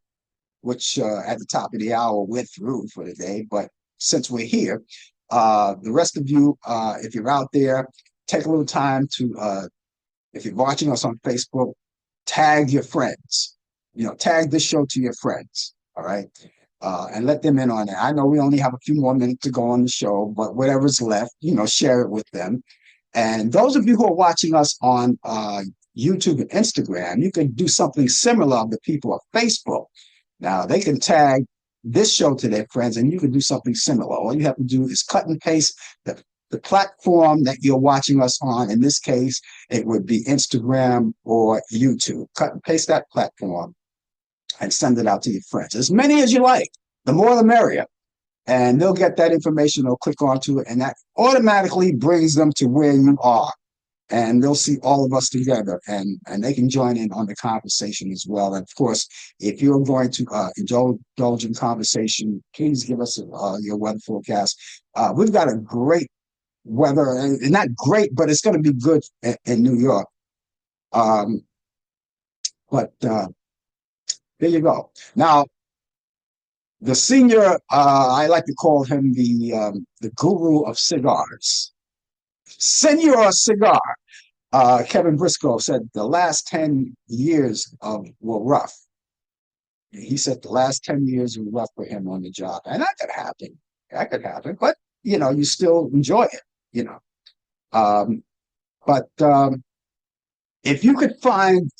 which at the top of the hour, we're through for the day. But since we're here, the rest of you, if you're out there, take a little time to, if you're watching us on Facebook, tag your friends. Tag this show to your friends. All right. And let them in on it. I know we only have a few more minutes to go on the show, but whatever's left, share it with them. And those of you who are watching us on YouTube and Instagram, you can do something similar of the people of Facebook. Now, they can tag this show to their friends, and you can do something similar. All you have to do is cut and paste the platform that you're watching us on. In this case, it would be Instagram or YouTube. Cut and paste that platform and send it out to your friends. As many as you like. The more the merrier. and they'll get that information. They'll click onto it, and that automatically brings them to where you are. And they'll see all of us together, and they can join in on the conversation as well. And of course, if you're going to indulge in conversation, please give us your weather forecast. We've got a great weather, and not great, but it's going to be good in New York. But there you go. Now, the senior, I like to call him the guru of cigars. Senor Cigar. Kevin Briscoe said the last 10 years were rough. He said the last 10 years were rough for him on the job. And that could happen. That could happen. But, you still enjoy it, But if you could find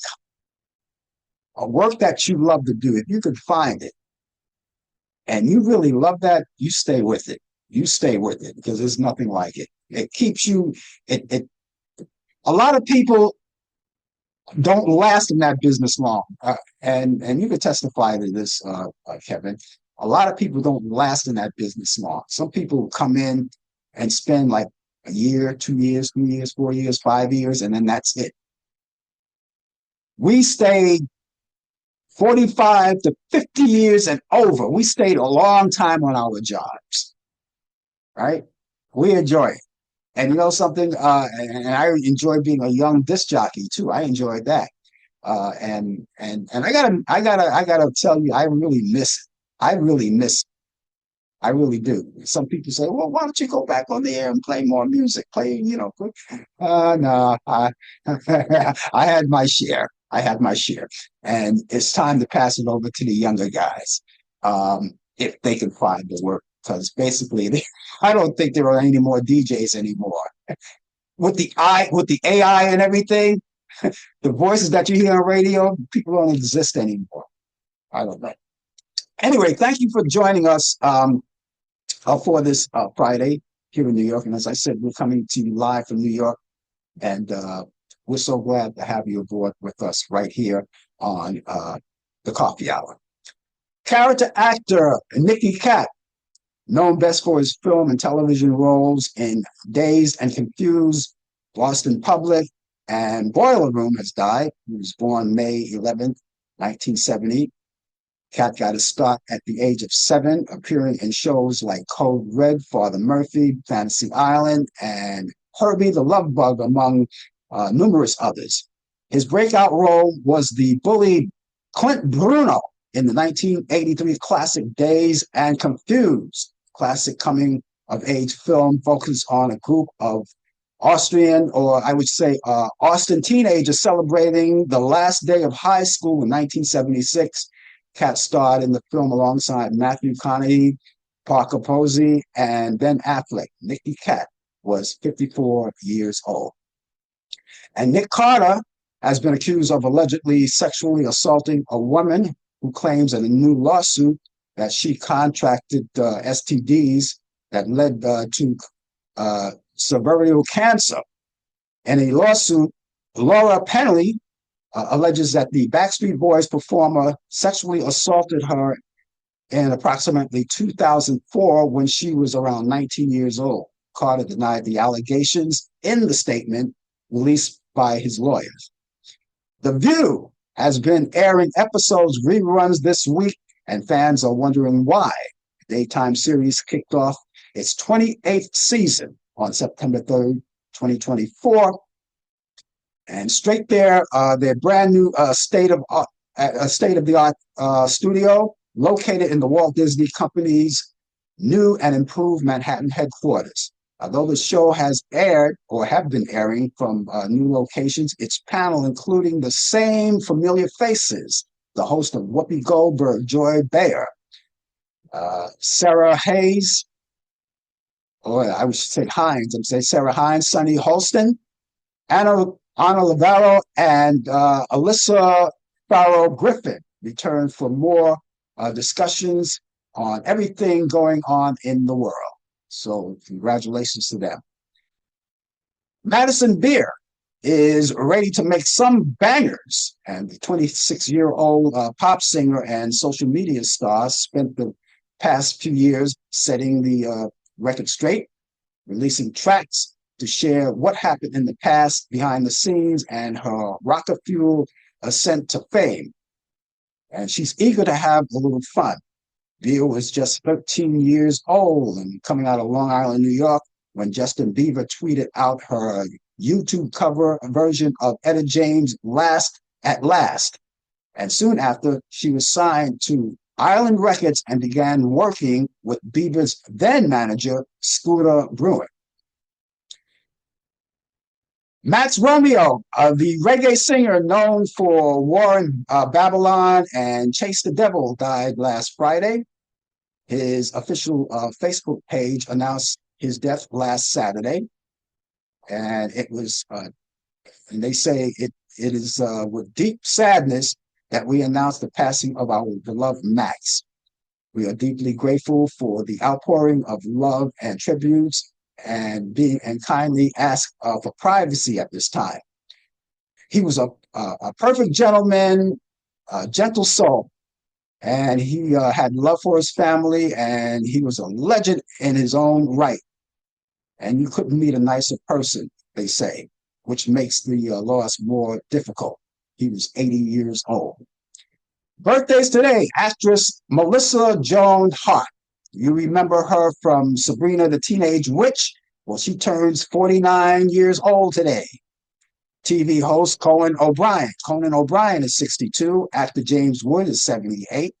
a work that you love to do, if you could find it, and you really love that, you stay with it. You stay with it because there's nothing like it. It keeps you, a lot of people don't last in that business long. And you can testify to this, Kevin. A lot of people don't last in that business long. Some people come in and spend like a year, 2 years, 3 years, 4 years, 5 years, and then that's it. We stayed 45 to 50 years and over. We stayed a long time on our jobs, right? We enjoy it. And you know something? And I enjoy being a young disc jockey too. I enjoyed that. And I gotta tell you, I really miss it. I really miss it. I really do. Some people say, well, why don't you go back on the air and play more music? No, I had my share. I had my share. And it's time to pass it over to the younger guys, if they can find the work. Because basically, I don't think there are any more DJs anymore. With the AI and everything, the voices that you hear on radio, people don't exist anymore. I don't know. Anyway, thank you for joining us for this Friday here in New York. And as I said, we're coming to you live from New York, and we're so glad to have you aboard with us right here on the Coffee Hour. Character actor Nicky Katt, known best for his film and television roles in Dazed and Confused, Lost in Public, and Boiler Room, has died. He was born May 11th, 1970. Katt got his start at the age of 7, appearing in shows like Code Red, Father Murphy, Fantasy Island, and Herbie the Love Bug, among numerous others. His breakout role was the bully Clint Bruno in the 1983 classic Dazed and Confused, classic coming-of-age film focused on a group of Austrian, or I would say Austin teenagers celebrating the last day of high school in 1976. Katt starred in the film alongside Matthew McConaughey, Parker Posey, and Ben Affleck. Nicky Katt was 54 years old. And Nick Carter has been accused of allegedly sexually assaulting a woman who claims in a new lawsuit that she contracted STDs that led to cervical cancer. In a lawsuit, Laura Penley alleges that the Backstreet Boys performer sexually assaulted her in approximately 2004 when she was around 19 years old. Carter denied the allegations in the statement released by his lawyers. The View has been airing episodes reruns this week, and fans are wondering why. The daytime series kicked off its 28th season on September 3rd, 2024. And straight there, their brand new state-of-the-art studio located in the Walt Disney Company's new and improved Manhattan headquarters. Although the show has aired or have been airing from new locations, its panel, including the same familiar faces, the host of Whoopi Goldberg, Joy Behar, Sarah Hayes, or I should say Hines, I'm saying Sarah Hines, Sunny Holston, Anna Lavaro, and Alyssa Farrow Griffin returned for more discussions on everything going on in the world. So congratulations to them. Madison Beer is ready to make some bangers, and the 26-year-old pop singer and social media star spent the past few years setting the record straight, releasing tracks to share what happened in the past behind the scenes and her rocket fuel ascent to fame. And she's eager to have a little fun. Bia was just 13 years old and coming out of Long Island, New York, when Justin Bieber tweeted out her YouTube cover version of Etta James' Last at Last. And soon after, she was signed to Island Records and began working with Bieber's then manager, Scooter Braun. Max Romeo, the reggae singer known for War in Babylon and Chase the Devil, died last Friday. His official Facebook page announced his death last Saturday, and it was, and they say it is with deep sadness that we announce the passing of our beloved Max. We are deeply grateful for the outpouring of love and tributes, and kindly ask for privacy at this time. He was a perfect gentleman, a gentle soul, and he had love for his family, and he was a legend in his own right. And you couldn't meet a nicer person, they say, which makes the loss more difficult. He was 80 years old. Birthdays today, actress Melissa Joan Hart. You remember her from Sabrina the Teenage Witch? Well, she turns 49 years old today. TV host Conan O'Brien. Conan O'Brien is 62. Actor James Wood is 78.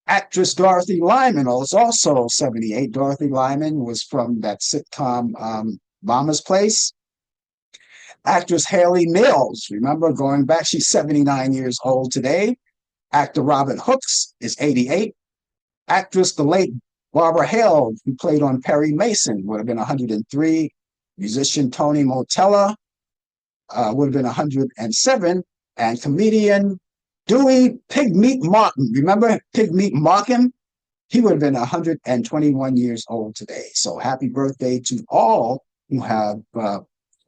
Actress Dorothy Lyman is also 78. Dorothy Lyman was from that sitcom Mama's Place. Actress Haley Mills, remember going back, she's 79 years old today. Actor Robin Hooks is 88. Actress, the late Barbara Hale, who played on Perry Mason, would have been 103. Musician Tony Motella would have been 107. And comedian Dewey Pigmeat Martin, remember Pigmeat Martin? He would have been 121 years old today. So happy birthday to all who have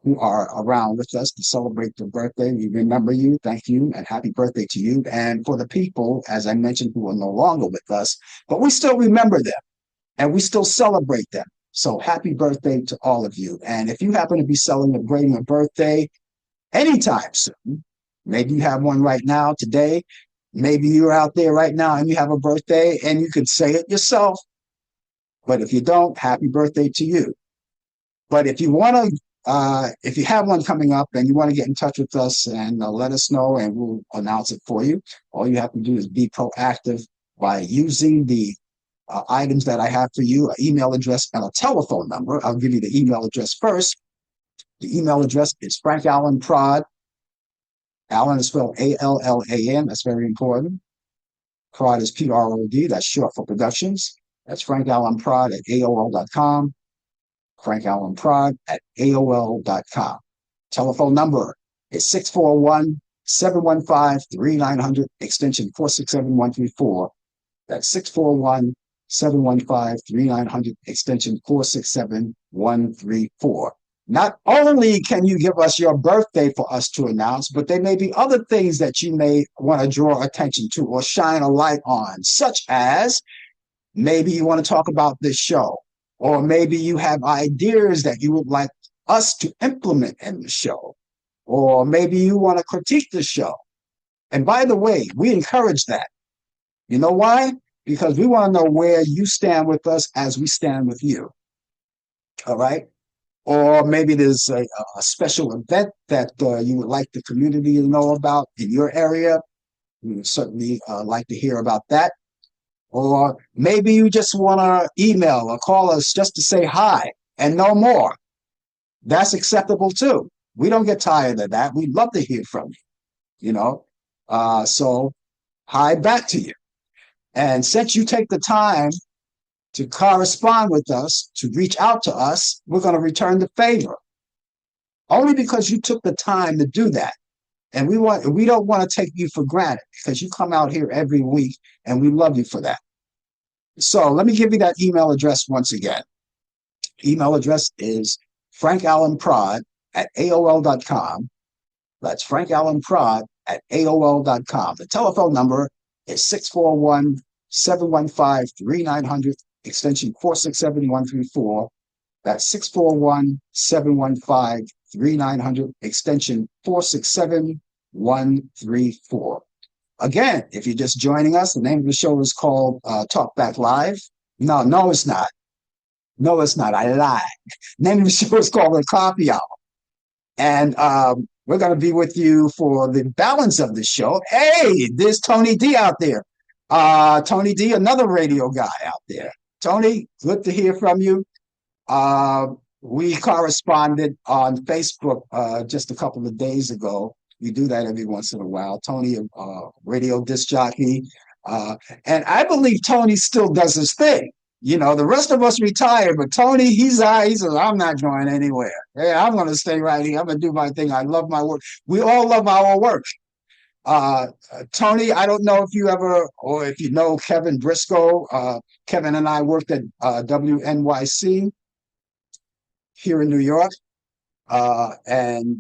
who are around with us to celebrate their birthday. We remember you, thank you, and happy birthday to you. And for the people, as I mentioned, who are no longer with us, but we still remember them and we still celebrate them. So happy birthday to all of you. And if you happen to be celebrating a birthday anytime soon, maybe you have one right now, today, maybe you're out there right now and you have a birthday and you could say it yourself. But if you don't, happy birthday to you. But if you want to, if you have one coming up and you want to get in touch with us and let us know and we'll announce it for you, all you have to do is be proactive by using the items that I have for you, an email address and a telephone number. I'll give you the email address first. The email address is Frank Allan Prod. Allan is spelled Allan. That's very important. Prod is Prod. That's short for productions. That's Frank Allan Prod at AOL.com. Frank Allan Prod at AOL.com. Telephone number is 641-715-3900, extension 467134. That's 641-715-3900, extension 467134. Not only can you give us your birthday for us to announce, but there may be other things that you may want to draw attention to or shine a light on, such as maybe you want to talk about this show, or maybe you have ideas that you would like us to implement in the show, or maybe you want to critique the show. And by the way, we encourage that. You know why? Because we want to know where you stand with us as we stand with you. All right? Or maybe there's a special event that you would like the community to know about in your area. We would certainly like to hear about that. Or maybe you just want to email or call us just to say hi and no more. That's acceptable too. We don't get tired of that. We'd love to hear from you, so hi back to you. And since you take the time to correspond with us, to reach out to us, we're going to return the favor. Only because you took the time to do that. And we don't want to take you for granted because you come out here every week and we love you for that. So let me give you that email address once again. Email address is frankallanprod at AOL.com. That's frankallanprod at AOL.com. The telephone number is 641-715-3900, extension 467-134. That's 641-715-3900, extension 467-134. Again, if you're just joining us, the name of the show is called Talk Back Live. No, it's not. No, it's not. I lied. The name of the show is called The Coffee Hour. And we're going to be with you for the balance of the show. Hey, there's Tony D out there. Tony D, another radio guy out there. Tony, good to hear from you. We corresponded on Facebook just a couple of days ago. We do that every once in a while. Tony, radio disc jockey. And I believe Tony still does his thing. You know, the rest of us retired, but Tony, he says, I'm not going anywhere. Hey, I'm going to stay right here. I'm going to do my thing. I love my work. We all love our work. Tony, I don't know if you ever, or if you know Kevin Briscoe. Kevin and I worked at WNYC here in New York. And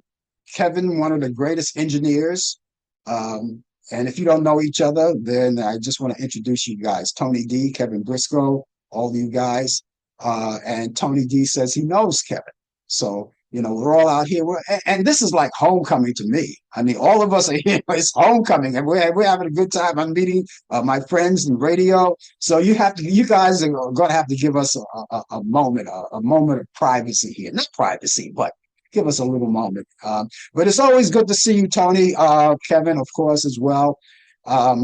Kevin, one of the greatest engineers. And if you don't know each other, then I just want to introduce you guys. Tony D, Kevin Briscoe, all of you guys. And Tony D says he knows Kevin. So, you know, we're all out here. And this is like homecoming to me. I mean, all of us are here. It's homecoming, and we're having a good time. I'm meeting my friends in radio. So you guys are going to have to give us a moment of privacy here. Not privacy, but give us a little moment. But it's always good to see you, Tony. Kevin, of course, as well. I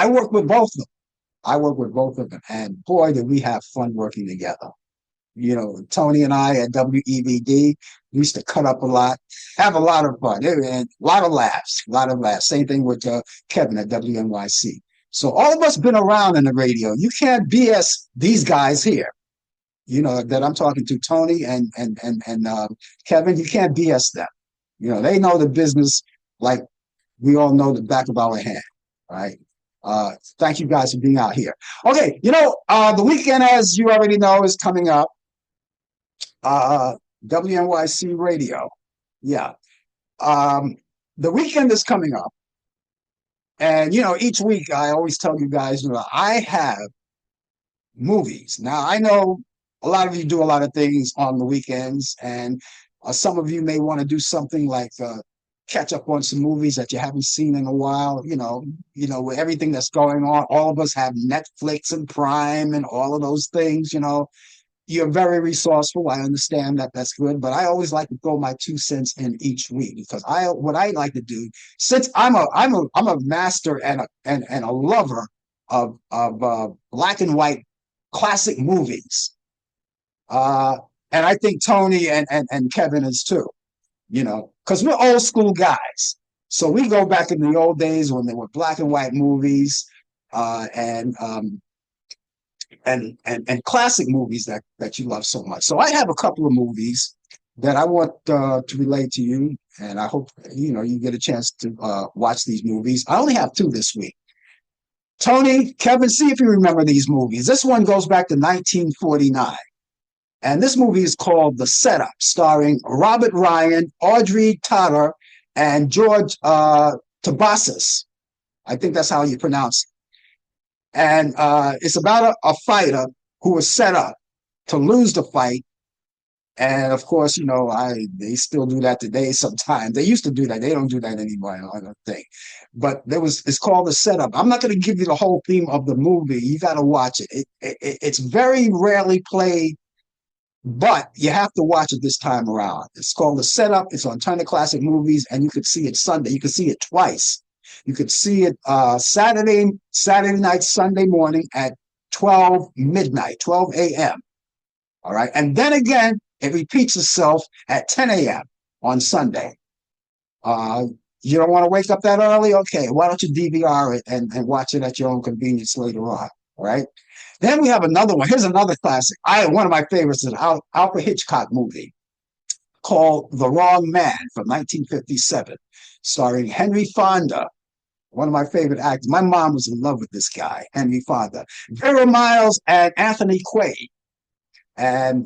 work with both of them. And boy, did we have fun working together. You know, Tony and I at WEBD used to cut up a lot, have a lot of fun, and a lot of laughs. Same thing with Kevin at WNYC. So all of us been around in the radio. You can't BS these guys here. You know, that I'm talking to, Tony and Kevin, you can't BS them. You know, they know the business like we all know the back of our hand, right? Thank you guys for being out here. Okay, you know, the weekend, as you already know, is coming up. WNYC Radio. Yeah. The weekend is coming up. And, you know, each week I always tell you guys, you know, I have movies. Now, I know a lot of you do a lot of things on the weekends, and some of you may want to do something like catch up on some movies that you haven't seen in a while. You know, with everything that's going on, all of us have Netflix and Prime and all of those things. You know, you're very resourceful. I understand that. That's good, but I always like to throw my 2 cents in each week, because what I like to do, since I'm a master and a lover of black and white classic movies. And I think Tony and Kevin is too, you know, because we're old school guys. So we go back in the old days when there were black and white movies, and classic movies that you love so much. So I have a couple of movies that I want to relate to you, and I hope, you know, you get a chance to watch these movies. I only have 2 this week. Tony, Kevin, see if you remember these movies. This one goes back to 1949. And this movie is called The Setup, starring Robert Ryan, Audrey Totter, and George Tabasas. I think that's how you pronounce it. And it's about a fighter who was set up to lose the fight. And of course, you know, they still do that today sometimes. They used to do that. They don't do that anymore, I don't think. But it's called The Setup. I'm not going to give you the whole theme of the movie. You got to watch it. It's very rarely played, but you have to watch it this time around. It's called The Setup. It's on Turner Classic Movies, and you could see it Sunday. You could see it twice. You could see it Saturday night, Sunday morning at 12 a.m. All right. And then again, it repeats itself at 10 a.m. on Sunday. You don't want to wake up that early? Okay, why don't you DVR it and watch it at your own convenience later on, all right? Then we have another one. Here's another classic. One of my favorites is an Alfred Hitchcock movie called The Wrong Man from 1957, starring Henry Fonda, one of my favorite actors. My mom was in love with this guy, Henry Fonda. Vera Miles and Anthony Quaid. And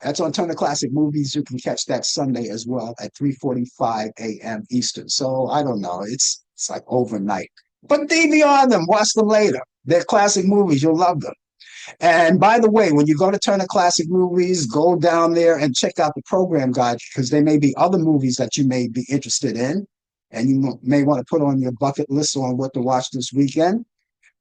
that's on Turner Classic Movies. You can catch that Sunday as well at 3:45 a.m. Eastern. So I don't know. It's like overnight. But DVR them. Watch them later. They're classic movies. You'll love them. And by the way, when you go to Turner Classic Movies, go down there and check out the program guide because there may be other movies that you may be interested in and you may want to put on your bucket list on what to watch this weekend.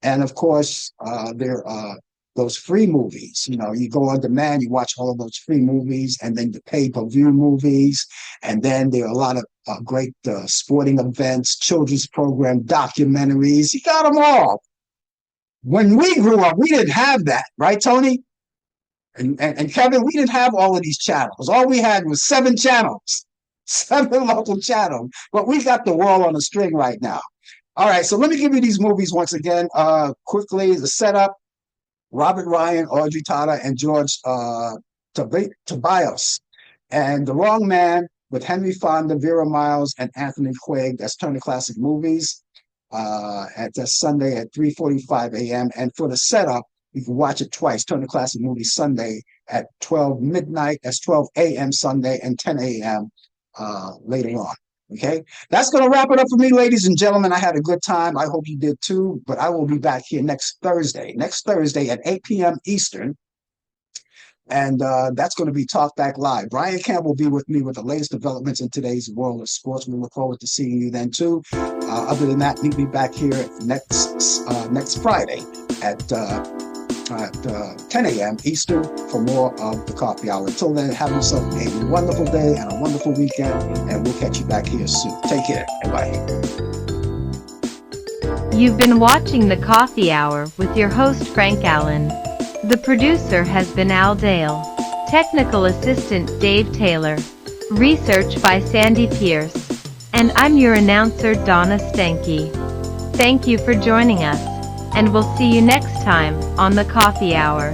And of course, there are those free movies. You know, you go on demand, you watch all of those free movies, and then the pay-per-view movies. And then there are a lot of great sporting events, children's program, documentaries. You got them all. When we grew up, we didn't have that, right, Tony? And Kevin, we didn't have all of these channels. All we had was 7 channels, 7 local channels. But we got the world on a string right now. All right, so let me give you these movies once again. Quickly, the setup: Robert Ryan, Audrey Tata, and George Tobias. And The Wrong Man with Henry Fonda, Vera Miles, and Anthony Quaid. That's Turner Classic Movies. At that Sunday at 3:45 a.m. And for the setup, you can watch it twice. Turner Classic Movies Sunday at 12 midnight. That's 12 a.m. Sunday and 10 a.m. Later on. Okay, that's going to wrap it up for me, ladies and gentlemen. I had a good time. I hope you did too. But I will be back here next Thursday at 8 p.m. Eastern. And that's going to be Talk Back Live. Brian Camp will be with me with the latest developments in today's world of sports. We look forward to seeing you then too. Other than that, meet me back here next Friday at 10 a.m. Eastern for more of the Coffee Hour. Until then, have yourself a wonderful day and a wonderful weekend, and we'll catch you back here soon. Take care. Bye. You've been watching the Coffee Hour with your host Frank Allen. The producer has been Al Dale. Technical assistant Dave Taylor. Research by Sandy Pierce. And I'm your announcer Donna Stenke. Thank you for joining us, and we'll see you next time on the Coffee Hour.